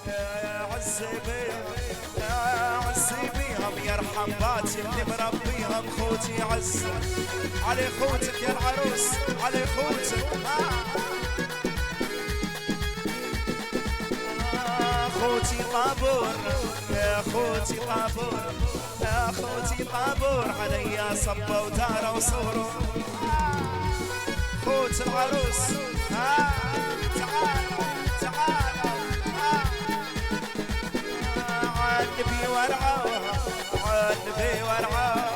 يا عزي بيهم يا عزي بيهم يرحم باتي اللي مربيهم خوتي عز علي خوتك يا العروس علي خوتك خوتي طابور يا خوتي طابور يا خوتي طابور عليا صبوا وداروا وصوروا خوت العروس تعال تعال عالنبي ورعاها عالنبي ورعاها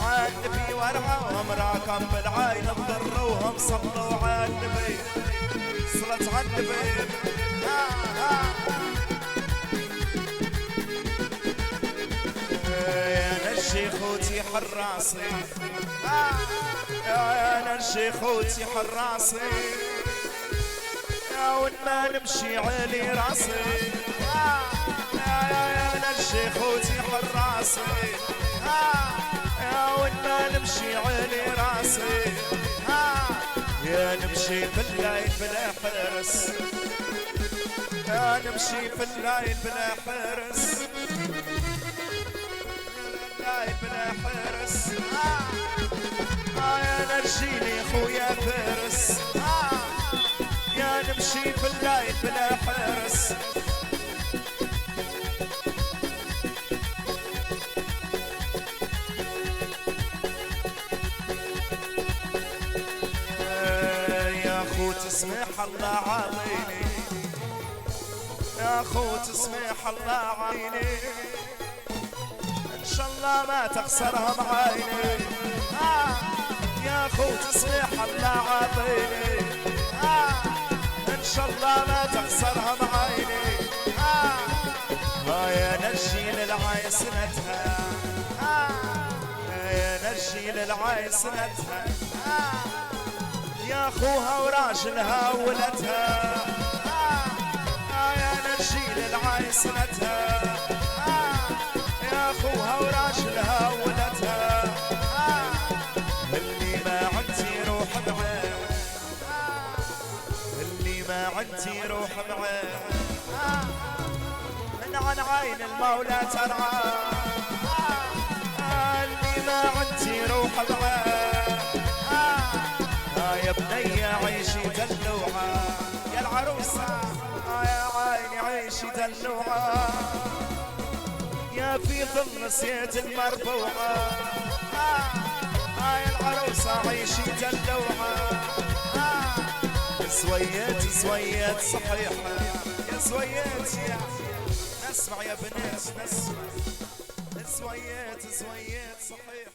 عالنبي ورعاها مراكم بالعين تضروهم صلوا عالنبي صلت عالنبي يا نشي خوتي حراسي يا نشي خوتي حراسي يا وين ما نمشي علي راسي يا نشي خوتي حراسي يا وين ما نمشي علي راسي يا نمشي في الليل بلا حرس يا نمشي في الليل بلا حرس الليل بلا حرس يا نرجيني خويا فارس يا نمشي في الليل بلا حرس يا خو تسمح الله عاطيني يا خو تسمح الله عيني ان شاء الله ما تخسرها بعيني يا خو تسمح الله عاطيني ان شاء الله ما تخسرها بعيني يا نرجي للعايسنتها يا نرجي للعايسنتها يا اخوها وراجلها وولدها يا نرجي للعايسنتها يا اخوها وراجلها وولدها اللي ما عندي روح معاه اللي ما عندي روح معاه من عن عين المولى ترعاه اللي ما عندي روح معاه يا بني عيشي دلوعه يا العروسه يا عيني عيشي دلوعه يا في ظل نسيت المربوعه يا العروسه عيشي دلوعه سويت سويت صحيحه يا سويت يا نسمع يا بنات نسمع سويت سويت صحيح